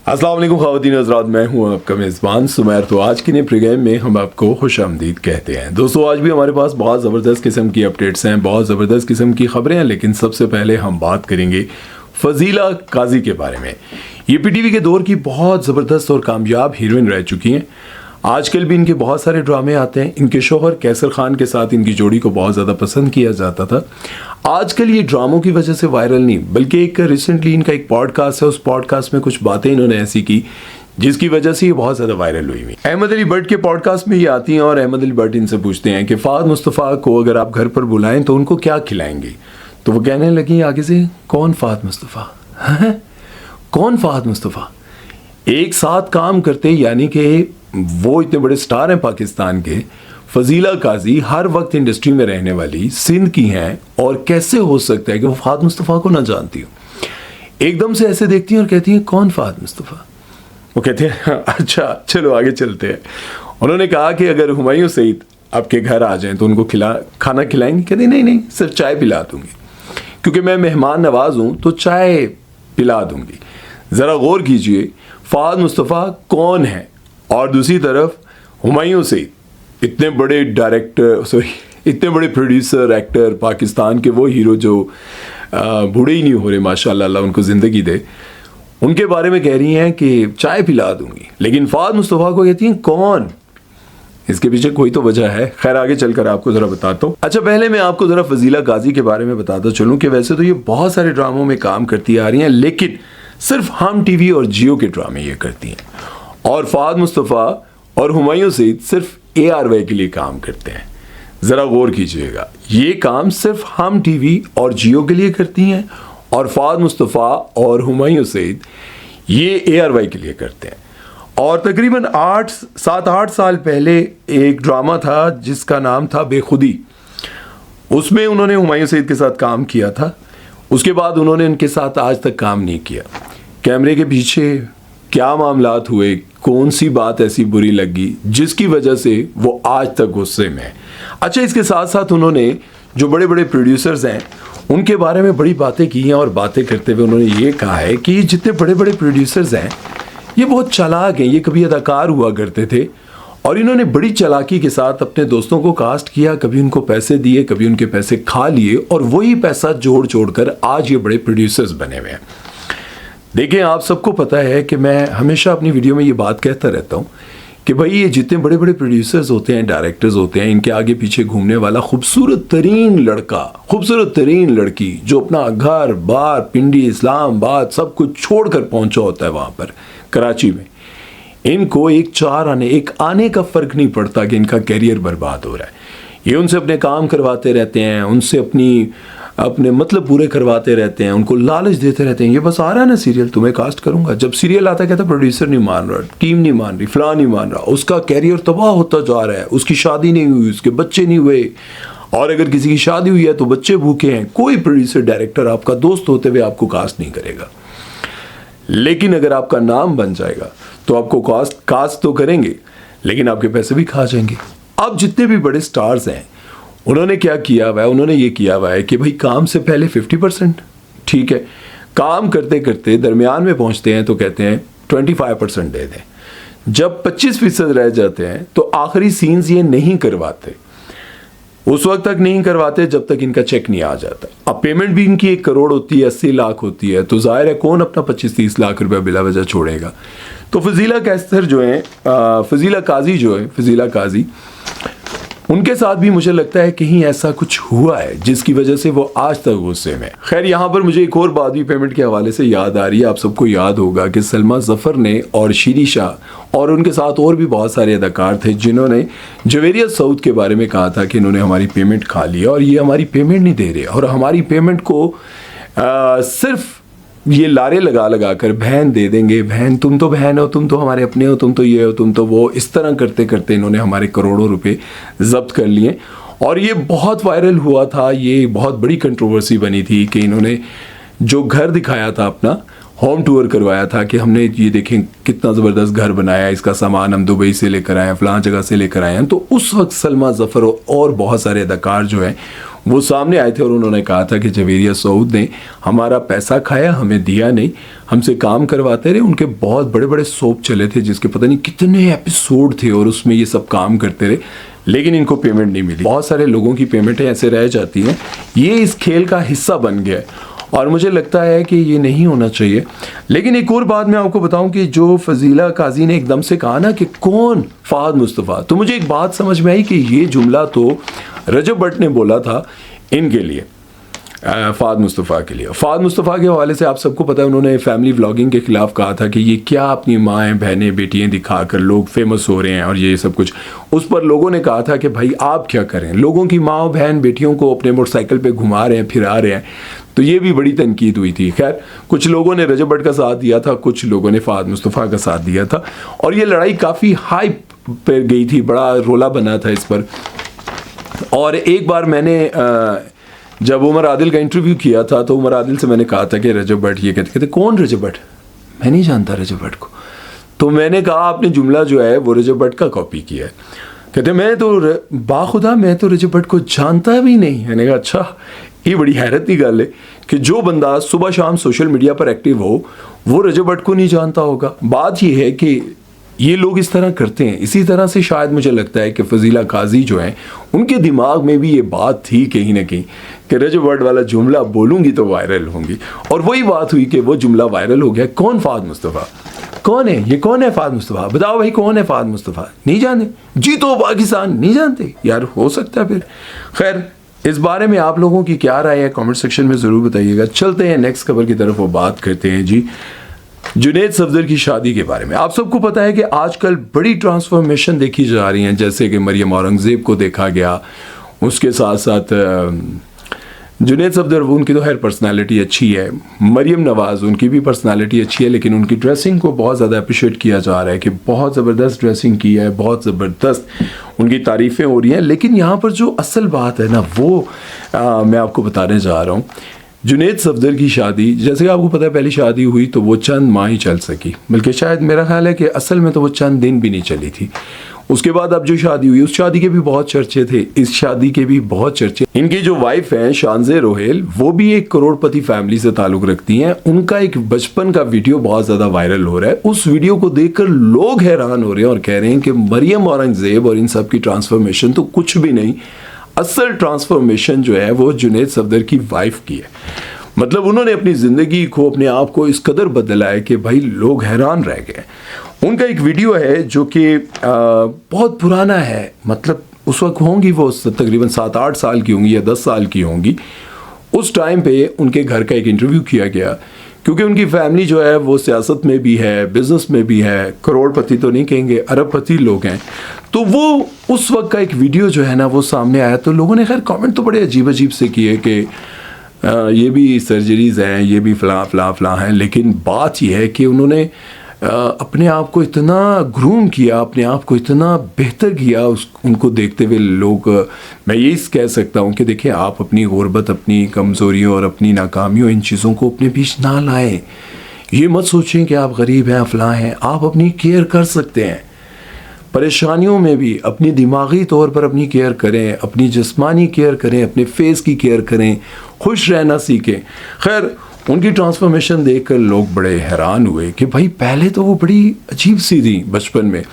अस्सलाम वालेकुम ख़वातीन हज़रात, मैं हूं आपका मेज़बान सुमैर। तो आज के नए प्रोग्राम में हम आपको खुशामदीद कहते हैं। दोस्तों, आज भी हमारे पास बहुत ज़बरदस्त किस्म की अपडेट्स हैं, बहुत ज़बरदस्त किस्म की ख़बरें हैं। लेकिन सबसे पहले हम बात करेंगे फजीला काजी के बारे में। ये पीटीवी के दौर की बहुत ज़बरदस्त और कामयाब हीरोइन रह चुकी हैं। आजकल भी इनके बहुत सारे ड्रामे आते हैं। इनके शोहर कैसर खान के साथ इनकी जोड़ी को बहुत ज़्यादा पसंद किया जाता था। आजकल ये ड्रामों की वजह से वायरल नहीं, बल्कि एक रिसेंटली इनका एक पॉडकास्ट है, उस पॉडकास्ट में कुछ बातें इन्होंने ऐसी की जिसकी वजह से ये बहुत ज़्यादा वायरल हुई। अहमद अली बट के पॉडकास्ट में ये आती हैं और अहमद अली बट इनसे पूछते हैं कि फ़ाद मुस्तफ़ा को अगर आप घर पर बुलाएं तो उनको क्या खिलाएंगे। तो वो कहने लगी आगे से, कौन फ़ाद मुस्तफ़ा है? कौन फ़ाद मुस्तफ़ा? एक साथ काम करते, यानी कि वो इतने बड़े स्टार हैं पाकिस्तान के। फजीला काजी हर वक्त इंडस्ट्री में रहने वाली सिंध की हैं, और कैसे हो सकता है कि वो फ़ाद मुस्तफ़ा को ना जानती हो। एकदम से ऐसे देखती हैं और कहती हैं, कौन फ़ाद मुस्तफ़ा? वो कहते हैं अच्छा चलो आगे चलते हैं। उन्होंने कहा कि अगर हुमायूं सईद आपके घर आ जाएं तो उनको खाना खिलाएंगे? कहते नहीं, सिर्फ चाय पिला दूंगी, क्योंकि मैं मेहमान नवाज हूं तो चाय पिला दूंगी। ज़रा गौर कीजिए, फ़ाद मुस्तफ़ा कौन है और दूसरी तरफ हुमायूं सईद, इतने बड़े डायरेक्टर, इतने बड़े प्रोड्यूसर, एक्टर, पाकिस्तान के वो हीरो जो बूढ़े ही नहीं हो रहे, माशाल्लाह, अल्लाह उनको ज़िंदगी दे। उनके बारे में कह रही हैं कि चाय पिला दूंगी, लेकिन फ़ाद मुस्तफ़ा को कहती हैं कौन? इसके पीछे कोई तो वजह है। खैर, आगे चलकर आपको ज़रा बताता हूँ। अच्छा, पहले मैं आपको ज़रा फजीला काजी के बारे में बताता चलूँ कि वैसे तो ये बहुत सारे ड्रामों में काम करती आ रही हैं, लेकिन सिर्फ हम टीवी और जियो के ड्रामे ये करती हैं। और फ़ाद मुस्तफ़ा और हुमायूं सईद सिर्फ ARY के लिए काम करते हैं। ज़रा गौर कीजिएगा, ये काम सिर्फ हम टीवी और जियो के लिए करती हैं, और फ़ाद मुस्तफ़ा और हुमायूं सईद ये ARY के लिए करते हैं। और तकरीबन 7-8 साल पहले एक ड्रामा था जिसका नाम था बेखुदी। उसमें उन्होंने हुमायूं सईद के साथ काम किया था। उसके बाद उन्होंने इनके साथ आज तक काम नहीं किया। कैमरे के पीछे क्या मामलात हुए, कौन सी बात ऐसी बुरी लगी जिसकी वजह से वो आज तक गुस्से में है। अच्छा, इसके साथ साथ उन्होंने जो बड़े बड़े प्रोड्यूसर्स हैं उनके बारे में बड़ी बातें की हैं, और बातें करते हुए उन्होंने ये कहा है कि जितने बड़े बड़े प्रोड्यूसर्स हैं ये बहुत चालाक हैं। ये कभी अदाकार हुआ करते थे और इन्होंने बड़ी चालाकी के साथ अपने दोस्तों को कास्ट किया, कभी उनको पैसे दिए, कभी उनके पैसे खा लिए, और वही पैसा जोड़ कर आज ये बड़े प्रोड्यूसर्स बने हुए हैं। देखिए, आप सबको पता है कि मैं हमेशा अपनी वीडियो में ये बात कहता रहता हूँ कि भाई ये जितने बड़े बड़े प्रोड्यूसर्स होते हैं, डायरेक्टर्स होते हैं, इनके आगे पीछे घूमने वाला खूबसूरत तरीन लड़का, खूबसूरत तरीन लड़की जो अपना घर बार, पिंडी, इस्लामाबाद सब कुछ छोड़कर पहुंचा होता है वहाँ पर कराची में, इनको एक आने का फ़र्क नहीं पड़ता कि इनका कैरियर बर्बाद हो रहा है। ये उनसे अपने काम करवाते रहते हैं, उनसे अपने मतलब पूरे करवाते रहते हैं, उनको लालच देते रहते हैं। ये बस आ रहा है ना सीरियल, तुम्हें कास्ट करूंगा। जब सीरियल आता है कहता प्रोड्यूसर नहीं मान रहा, टीम नहीं मान रही, फलां नहीं मान रहा, उसका कैरियर तबाह होता जा रहा है, उसकी शादी नहीं हुई, उसके बच्चे नहीं हुए, और अगर किसी की शादी हुई है तो बच्चे भूखे हैं। कोई प्रोड्यूसर डायरेक्टर आपका दोस्त होते हुए आपको कास्ट नहीं करेगा, लेकिन अगर आपका नाम बन जाएगा तो आपको कास्ट तो करेंगे, लेकिन आपके पैसे भी खा जाएंगे। अब जितने भी बड़े स्टार्स हैं उन्होंने क्या किया हुआ है, उन्होंने ये किया हुआ है कि भाई काम से पहले 50%, ठीक है, काम करते करते दरमियान में पहुंचते हैं तो कहते हैं 25% दे दें। जब 25% रह जाते हैं तो आखिरी सीन्स ये नहीं करवाते, उस वक्त तक नहीं करवाते जब तक इनका चेक नहीं आ जाता। अब पेमेंट भी इनकी 1 करोड़ होती है, 80 लाख होती है, तो जाहिर है कौन अपना 25-30 लाख रुपया बिला वजह छोड़ेगा। तो फजीला काजी उनके साथ भी मुझे लगता है कहीं ऐसा कुछ हुआ है जिसकी वजह से वो आज तक गुस्से में। खैर, यहाँ पर मुझे एक और बात भी पेमेंट के हवाले से याद आ रही है। आप सबको याद होगा कि सलमा जफर ने और शीरी शाह और उनके साथ और भी बहुत सारे अदाकार थे जिन्होंने जवेरिया सऊद के बारे में कहा था कि इन्होंने हमारी पेमेंट खा ली और ये हमारी पेमेंट नहीं दे रहे, और हमारी पेमेंट को सिर्फ ये लारे लगा कर बहन दे देंगे, बहन तुम तो बहन हो, तुम तो हमारे अपने हो, तुम तो ये हो, तुम तो वो, इस तरह करते करते इन्होंने हमारे करोड़ों रुपए जब्त कर लिए। और ये बहुत वायरल हुआ था, ये बहुत बड़ी कंट्रोवर्सी बनी थी कि इन्होंने जो घर दिखाया था अपना होम टूर करवाया था कि हमने ये देखें कितना ज़बरदस्त घर बनाया है, इसका सामान हम दुबई से लेकर आए हैं, फ़लाँ जगह से लेकर आए हैं। तो उस वक्त सलमा ज़फ़र और बहुत सारे अदाकार जो हैं वो सामने आए थे और उन्होंने कहा था कि जवेरिया सऊद ने हमारा पैसा खाया, हमें दिया नहीं, हमसे काम करवाते रहे। उनके बहुत बड़े बड़े सोप चले थे जिसके पता नहीं कितने एपिसोड थे और उसमें ये सब काम करते रहे, लेकिन इनको पेमेंट नहीं मिली। बहुत सारे लोगों की पेमेंटें ऐसे रह जाती हैं। ये इस खेल का हिस्सा बन गया है और मुझे लगता है कि ये नहीं होना चाहिए। लेकिन एक और बात मैं आपको बताऊं कि जो फजीला काजी ने एकदम से कहा ना कि कौन फ़ाहद मुस्तफ़ा, तो मुझे एक बात समझ में आई कि ये जुमला तो रजब भट्ट ने बोला था इनके लिए, फ़ाहद मुस्तफ़ा के लिए। फ़ाहद मुस्तफ़ा के हवाले से आप सबको पता है उन्होंने फैमिली व्लॉगिंग के ख़िलाफ़ कहा था कि ये क्या अपनी माएँ बहनें बेटियाँ दिखाकर लोग फेमस हो रहे हैं और ये सब कुछ। उस पर लोगों ने कहा था कि भाई आप क्या करें, लोगों की माँ बहन बेटियों को अपने मोटरसाइकिल पे घुमा रहे हैं, फिरा रहे हैं। तो ये भी बड़ी तनकीद हुई थी। खैर कुछ लोगों ने रजब भट्ट का साथ दिया था, कुछ लोगों ने फ़ाहद मुस्तफ़ा का साथ दिया था और ये लड़ाई काफ़ी हाइप पर गई थी, बड़ा रोला बना था इस पर। और एक बार मैंने जब उमर आदिल का इंटरव्यू किया था तो उमर आदिल से मैंने कहा था कि रजब भट्ट ये कहते कौन रजब भट्ट, मैं नहीं जानता रजब भट्ट को। तो मैंने कहा आपने जुमला जो है वो रजब भट्ट का कॉपी किया है। कहते मैं तो बाखुदा मैं तो रजब भट्ट को जानता भी नहीं। मैंने कहा अच्छा, ये बड़ी हैरत की गल है कि जो बंदा सुबह शाम सोशल मीडिया पर एक्टिव हो वो रजब भट्ट को नहीं जानता होगा। बात ये है कि ये लोग इस तरह करते हैं। इसी तरह से शायद मुझे लगता है कि फजीला काजी जो हैं उनके दिमाग में भी ये बात थी कहीं ना कहीं कि रजब भट्ट वाला जुमला बोलूँगी तो वायरल होंगी, और वही बात हुई कि वो जुमला वायरल हो गया। कौन फ़ाहद मुस्तफ़ा, कौन है ये, कौन है फ़ाहद मुस्तफ़ा, बताओ भाई कौन है फ़ाहद मुस्तफ़ा, नहीं जानते जी तो पाकिस्तान नहीं जानते यार, हो सकता है फिर। खैर इस बारे में आप लोगों की क्या राय है कमेंट सेक्शन में ज़रूर बताइएगा। चलते हैं नेक्स्ट खबर की तरफ, वो बात करते हैं जी जुनैद सफदर की शादी के बारे में। आप सबको पता है कि आजकल बड़ी ट्रांसफॉर्मेशन देखी जा रही हैं, जैसे कि मरियम औरंगज़ेब को देखा गया, उसके साथ साथ जुनैद सफदर उनकी तो खैर पर्सनालिटी अच्छी है, मरियम नवाज़ उनकी भी पर्सनालिटी अच्छी है, लेकिन उनकी ड्रेसिंग को बहुत ज़्यादा अप्रिशिएट किया जा रहा है कि बहुत ज़बरदस्त ड्रेसिंग की है, बहुत ज़बरदस्त उनकी तारीफ़ें हो रही हैं। लेकिन यहाँ पर जो असल बात है ना वो मैं आपको बताने जा रहा हूँ। जुनैद सफदर की शादी, जैसे कि आपको पता है पहली शादी हुई तो वो चंद माह ही चल सकी, बल्कि शायद मेरा ख्याल है कि असल में तो वो चंद दिन भी नहीं चली थी। उसके बाद अब जो शादी हुई उस शादी के भी बहुत चर्चे थे, इस शादी के भी बहुत चर्चे। इनकी जो वाइफ हैं शानज़े रोहेल, वो भी एक करोड़पति फैमिली से ताल्लुक़ रखती हैं। उनका एक बचपन का वीडियो बहुत ज़्यादा वायरल हो रहा है। उस वीडियो को देखकर लोग हैरान हो रहे हैं और कह रहे हैं कि मरियम औरंगज़ेब और इन सब की ट्रांसफॉर्मेशन तो कुछ भी नहीं, असल ट्रांसफॉर्मेशन जो है वो जुनैद सफदर की वाइफ की है। मतलब उन्होंने अपनी ज़िंदगी को, अपने आप को इस कदर बदला है कि भाई लोग हैरान रह गए। उनका एक वीडियो है जो कि बहुत पुराना है, मतलब उस वक्त होंगी वो तकरीबन 7-8 साल की होंगी या 10 साल की होंगी। उस टाइम पे उनके घर का एक इंटरव्यू किया गया, क्योंकि उनकी फैमिली जो है वो सियासत में भी है, बिज़नेस में भी है, करोड़पति तो नहीं कहेंगे, अरबपति लोग हैं। तो वो उस वक्त का एक वीडियो जो है ना वो सामने आया, तो लोगों ने खैर कमेंट तो बड़े अजीब अजीब से किए कि ये भी सर्जरीज़ हैं, ये भी फ़लाँ फ़लाँ फ़लाँ हैं। लेकिन बात यह है कि उन्होंने अपने आप को इतना ग्रूम किया, अपने आप को इतना बेहतर किया उनको देखते हुए लोग, मैं यही कह सकता हूँ कि देखिए आप अपनी गुर्बत, अपनी कमज़ोरियों और अपनी नाकामियों, इन चीज़ों को अपने बीच ना लाएं। ये मत सोचें कि आप गरीब हैं, फ़लाँ हैं। आप अपनी केयर कर सकते हैं, परेशानियों में भी अपनी दिमागी तौर पर अपनी केयर करें, अपनी जिस्मानी केयर करें, अपने फेस की केयर करें, खुश रहना सीखें। खैर उनकी ट्रांसफॉर्मेशन देखकर लोग बड़े हैरान हुए कि भाई पहले तो वो बड़ी अजीब सी थी बचपन में।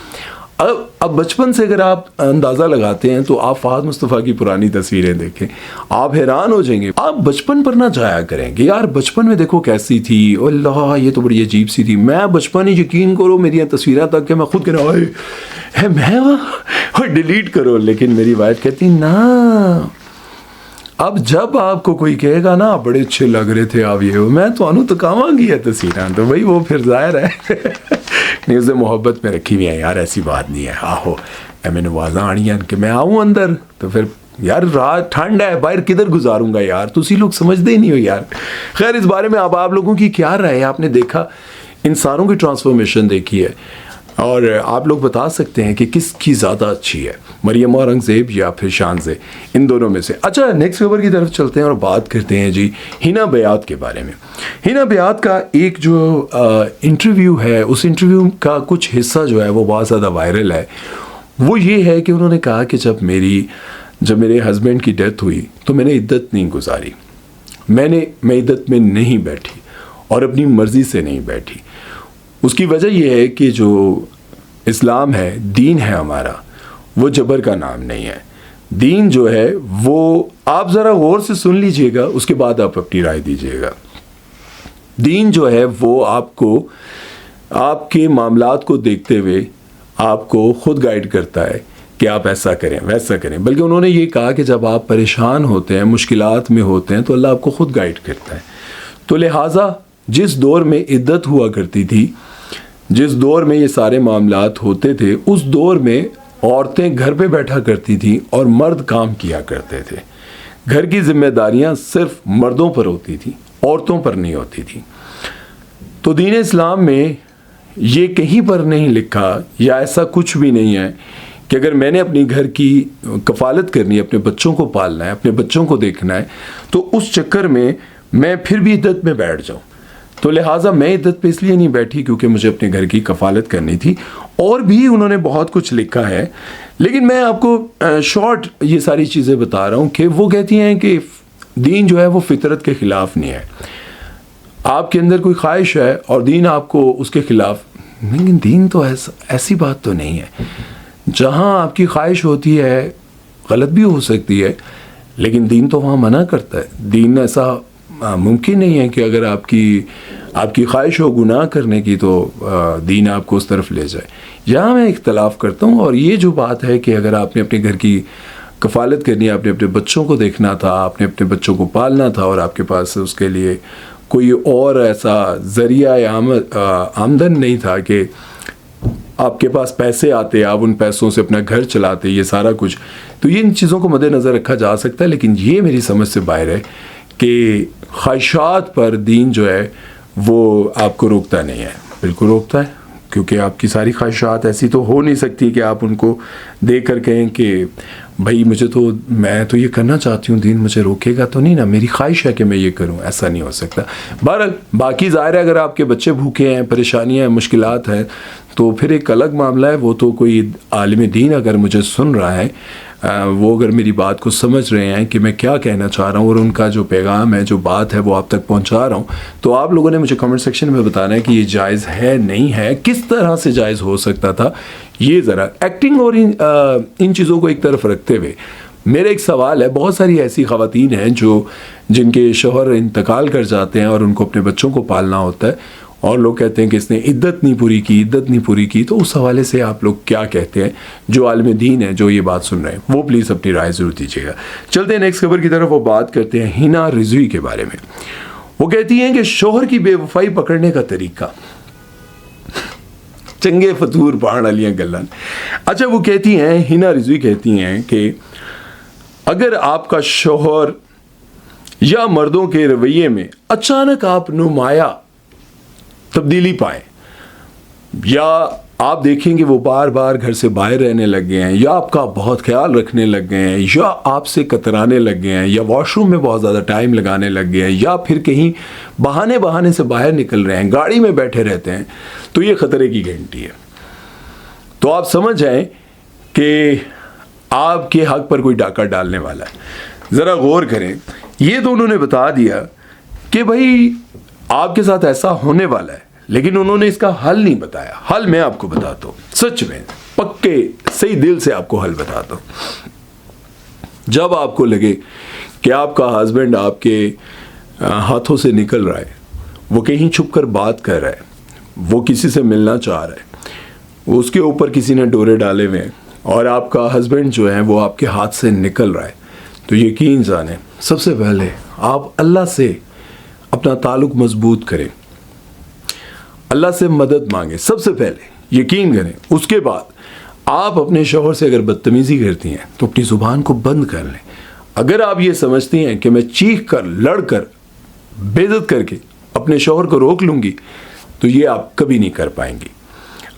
अब बचपन से अगर आप अंदाज़ा लगाते हैं तो आप फ़ाहद मुस्तफ़ा की पुरानी तस्वीरें देखें, आप हैरान हो जाएंगे। आप बचपन पर ना जाया करेंगे यार, बचपन में देखो कैसी थी, अल्लाह ये तो बड़ी अजीब सी थी। मैं बचपन ही यकीन करो मेरी तस्वीरें तक के मैं खुद कह रहा है मैं वहाँ डिलीट करो, लेकिन मेरी वाइफ कहती ना, अब जब आपको कोई कहेगा ना बड़े अच्छे लग रहे थे आप, ये मैं तो अनु तकावांगी है तस्वीरें, तो भाई वो फिर जाहिर है नहीं उसे मोहब्बत में रखी हुई है यार, ऐसी बात नहीं है। आहो मैंने आवाज़ आनी है कि मैं आऊँ अंदर, तो फिर यार रात ठंड है बाहर किधर गुजारूंगा यार, तुसी लोग समझते ही नहीं हो यार। खैर इस बारे में आप लोगों की क्या राय है? आपने देखा इंसानों की ट्रांसफॉर्मेशन देखी है, और आप लोग बता सकते हैं कि किसकी ज़्यादा अच्छी है, मरियम औरंगज़ेब या फिर शानज़े, इन दोनों में से। अच्छा, नेक्स्ट खबर की तरफ चलते हैं और बात करते हैं जी हिना बयात के बारे में। हिना बयात का एक जो इंटरव्यू है, उस इंटरव्यू का कुछ हिस्सा जो है वो बहुत ज़्यादा वायरल है। वो ये है कि उन्होंने कहा कि जब मेरे हस्बैंड की डेथ हुई तो मैंने इद्दत नहीं गुजारी, मैं इद्दत में नहीं बैठी और अपनी मर्ज़ी से नहीं बैठी। उसकी वजह यह है कि जो इस्लाम है, दीन है हमारा, वो जबर का नाम नहीं है। दीन जो है वो, आप ज़रा गौर से सुन लीजिएगा, उसके बाद आप अपनी राय दीजिएगा। दीन जो है वो आपको आपके मामलात को देखते हुए आपको खुद गाइड करता है कि आप ऐसा करें वैसा करें। बल्कि उन्होंने ये कहा कि जब आप परेशान होते हैं, मुश्किलात में होते हैं, तो अल्लाह आपको खुद गाइड करता है। तो लिहाजा जिस दौर में इद्दत हुआ करती थी, जिस दौर में ये सारे मामलात होते थे, उस दौर में औरतें घर पे बैठा करती थी और मर्द काम किया करते थे। घर की जिम्मेदारियां सिर्फ मर्दों पर होती थी, औरतों पर नहीं होती थी। तो दीन इस्लाम में ये कहीं पर नहीं लिखा या ऐसा कुछ भी नहीं है कि अगर मैंने अपनी घर की कफालत करनी है, अपने बच्चों को पालना है, अपने बच्चों को देखना है, तो उस चक्कर में मैं फिर भी इद्दत में बैठ जाऊं। तो लिहाजा मैं इद्दत पे इसलिए नहीं बैठी क्योंकि मुझे अपने घर की कफालत करनी थी। और भी उन्होंने बहुत कुछ लिखा है, लेकिन मैं आपको शॉर्ट ये सारी चीज़ें बता रहा हूँ कि वो कहती हैं कि दीन जो है वो फितरत के ख़िलाफ़ नहीं है। आपके अंदर कोई ख्वाहिश है और दीन आपको उसके ख़िलाफ़, लेकिन दीन तो ऐसी बात तो नहीं है। जहाँ आपकी ख्वाहिश होती है, गलत भी हो सकती है, लेकिन दीन तो वहाँ मना करता है। दीन ऐसा मुमकिन नहीं है कि अगर आपकी ख्वाहिश हो गुनाह करने की तो दीन आपको उस तरफ ले जाए। यहाँ मैं इख्तलाफ करता हूँ। और ये जो बात है कि अगर आपने अपने घर की कफालत करनी है, आपने अपने बच्चों को देखना था, आपने अपने बच्चों को पालना था और आपके पास उसके लिए कोई और ऐसा ज़रिया या आमदन नहीं था कि आपके पास पैसे आते, आप उन पैसों से अपना घर चलाते, ये सारा कुछ, तो ये इन चीज़ों को मद्देनज़र रखा जा सकता है। लेकिन ये मेरी समझ से बाहर है कि ख्वाहिशात पर दीन जो है वो आपको रोकता नहीं है। बिल्कुल रोकता है, क्योंकि आपकी सारी ख्वाहिशात ऐसी तो हो नहीं सकती कि आप उनको देख कर कहें कि भाई मैं तो ये करना चाहती हूँ, दीन मुझे रोकेगा तो नहीं ना, मेरी ख्वाहिश है कि मैं ये करूँ। ऐसा नहीं हो सकता। बहरहाल बाकी ज़ाहिर है अगर आपके बच्चे भूखे हैं, परेशानियाँ हैं, मुश्किलात हैं, तो फिर एक अलग मामला है। वो तो कोई आलिम दीन अगर मुझे सुन रहा है, वो अगर मेरी बात को समझ रहे हैं कि मैं क्या कहना चाह रहा हूँ और उनका जो पैगाम है, जो बात है, वो आप तक पहुँचा रहा हूँ, तो आप लोगों ने मुझे कमेंट सेक्शन में बताना है कि ये जायज़ है, नहीं है, किस तरह से जायज़ हो सकता था। ये ज़रा एक्टिंग और इन चीज़ों को एक तरफ रखते हुए मेरा एक सवाल है, बहुत सारी ऐसी ख़वातीन हैं जिनके शौहर इंतकाल कर जाते हैं और उनको अपने बच्चों को पालना होता है और लोग कहते हैं कि इसने इद्दत नहीं पूरी की। तो उस हवाले से आप लोग क्या कहते हैं, जो आलिम दीन है, जो ये बात सुन रहे हैं, वो प्लीज़ अपनी राय ज़रूर दीजिएगा। चलते हैं नेक्स्ट खबर की तरफ। वो बात करते हैं हिना रिजवी के बारे में। वो कहती हैं कि शौहर की बेवफाई पकड़ने का तरीका, चंगे फतूर पहाड़ वालियां गल्लां। अच्छा, वो कहती हैं, हिना रिजवी कहती हैं कि अगर आपका शौहर या मर्दों के रवैये में अचानक आप नुमाया तब्दीली पाए, या आप देखेंगे वो बार बार घर से बाहर रहने लग गए हैं, या आपका बहुत ख्याल रखने लग गए हैं, या आपसे कतराने लग गए हैं, या वॉशरूम में बहुत ज़्यादा टाइम लगाने लग गए हैं, या फिर कहीं बहाने से बाहर निकल रहे हैं, गाड़ी में बैठे रहते हैं, तो ये ख़तरे की घंटी है। तो आप समझ जाएं कि आपके हक पर कोई डाका डालने वाला है। ज़रा गौर करें। ये तो उन्होंने बता दिया कि भाई आपके साथ ऐसा होने वाला है, लेकिन उन्होंने इसका हल नहीं बताया। हल मैं आपको बताता हूँ, सच में पक्के सही दिल से आपको हल बताता हूँ। जब आपको लगे कि आपका हस्बैंड आपके हाथों से निकल रहा है, वो कहीं छुप कर बात कर रहा है, वो किसी से मिलना चाह रहा है, उसके ऊपर किसी ने डोरे डाले हुए हैं और आपका हस्बैंड जो है वो आपके हाथ से निकल रहा है, तो यकीन जाने सबसे पहले आप अल्लाह से अपना ताल्लुक मजबूत करें, अल्लाह से मदद मांगे सबसे पहले, यकीन करें। उसके बाद आप अपने शौहर से अगर बदतमीज़ी करती हैं तो अपनी ज़ुबान को बंद कर लें। अगर आप ये समझती हैं कि मैं चीख कर, लड़ कर, बेइज्जत करके अपने शौहर को रोक लूँगी, तो ये आप कभी नहीं कर पाएंगी।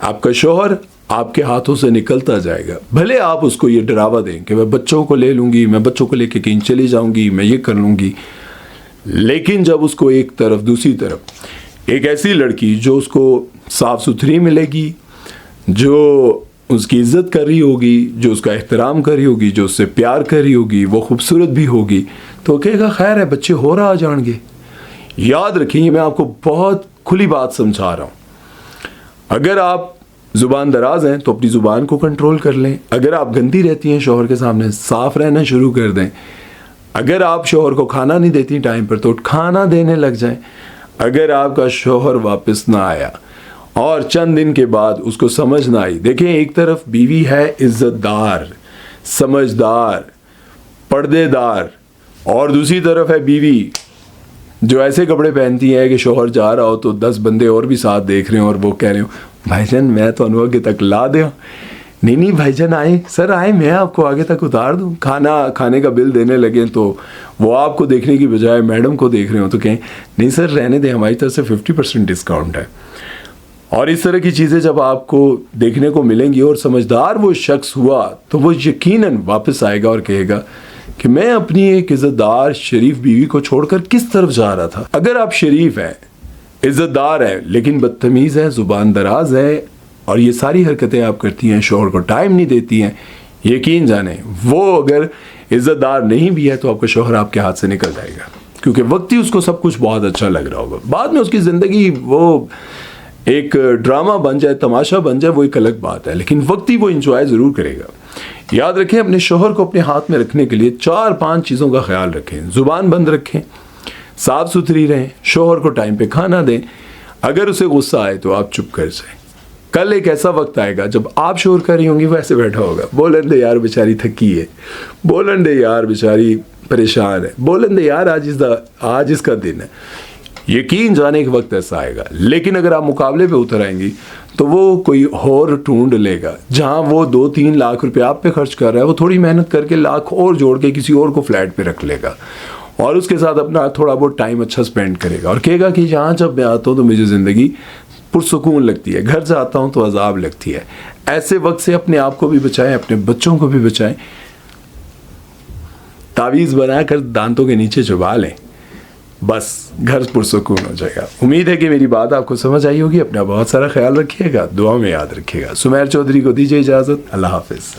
आपका शौहर आपके हाथों से निकलता जाएगा। भले आप उसको ये डरावा दें कि मैं बच्चों को ले लूँगी, मैं बच्चों को लेके कहीं चली जाऊँगी, मैं ये कर लूँगी, लेकिन जब उसको एक तरफ दूसरी तरफ एक ऐसी लड़की जो उसको साफ़ सुथरी मिलेगी, जो उसकी इज्जत कर रही होगी, जो उसका एहतराम कर रही होगी, जो उससे प्यार कर रही होगी, वो खूबसूरत भी होगी, तो कहेगा खैर है बच्चे हो रहा जाएंगे। याद रखिए, मैं आपको बहुत खुली बात समझा रहा हूँ। अगर आप ज़ुबान दराज हैं तो अपनी ज़ुबान को कंट्रोल कर लें। अगर आप गंदी रहती हैं शौहर के सामने, साफ़ रहना शुरू कर दें। अगर आप शौहर को खाना नहीं देती टाइम पर तो खाना देने लग जाएं। अगर आपका शौहर वापस ना आया और चंद दिन के बाद उसको समझ ना आई, देखें एक तरफ बीवी है इज्जतदार, समझदार, पर्देदार, और दूसरी तरफ है बीवी जो ऐसे कपड़े पहनती है कि शौहर जा रहा हो तो 10 बंदे और भी साथ देख रहे हो और वो कह रहे हो भाईजान मैं तो आगे तक ला दे। नहीं भाईजान आए, सर आए, मैं आपको आगे तक उतार दूँ। खाने का बिल देने लगे तो वो आपको देखने की बजाय मैडम को देख रहे हो तो कहें नहीं सर रहने दें, हमारी तरफ से 50% डिस्काउंट है। और इस तरह की चीज़ें जब आपको देखने को मिलेंगी और समझदार वो शख्स हुआ तो वो यकीनन वापस आएगा और कहेगा कि मैं अपनी एक इज़्ज़तदार शरीफ बीवी को छोड़कर किस तरफ जा रहा था। अगर आप शरीफ हैं, इज़्ज़तदार हैं, लेकिन बदतमीज़ हैं, ज़ुबान दराज है और ये सारी हरकतें आप करती हैं, शौहर को टाइम नहीं देती हैं, यकीन जाने वो अगर इज़्ज़तदार नहीं भी है तो आपका शौहर आपके हाथ से निकल जाएगा, क्योंकि वक्त ही उसको सब कुछ बहुत अच्छा लग रहा होगा। बाद में उसकी ज़िंदगी वो एक ड्रामा बन जाए, तमाशा बन जाए, वो एक अलग बात है, लेकिन वक्त ही वो इंजॉय ज़रूर करेगा। याद रखें, अपने शौहर को अपने हाथ में रखने के लिए 4-5 चीज़ों का ख्याल रखें। ज़ुबान बंद रखें, साफ़ सुथरी रहें, शौहर को टाइम पे खाना दें। अगर उसे गुस्सा आए तो आप चुप कर जाएं। कल एक ऐसा वक्त आएगा जब आप शोर कर रही होंगी, वैसे बैठा होगा, बोलन दे यार बेचारी थकी है, बोलन दे यार बेचारी परेशान है, बोलन दे यार आज इसका दिन है। यकीन जाने के वक्त ऐसा आएगा। लेकिन अगर आप मुकाबले पे उतर आएंगी तो वो कोई और ढूंढ लेगा। जहां वो 2-3 लाख रुपए आप पे खर्च कर रहा है, वो थोड़ी मेहनत करके लाख और जोड़ के किसी और को फ्लैट पे रख लेगा और उसके साथ अपना थोड़ा बहुत टाइम अच्छा स्पेंड करेगा और कहेगा कि यहाँ जब मैं आता हूँ तो मुझे ज़िंदगी पुरसुकून लगती है, घर जाता हूँ तो अजाब लगती है। ऐसे वक्त से अपने आप को भी बचाएं, अपने बच्चों को भी बचाएं। तावीज़ बनाकर दांतों के नीचे चुबा लें, बस घर पुरसुकून हो जाएगा। उम्मीद है कि मेरी बात आपको समझ आई होगी। अपना बहुत सारा ख्याल रखिएगा, दुआ में याद रखिएगा। सुमैर चौधरी को दीजिए इजाज़त। अल्लाह हाफिज़।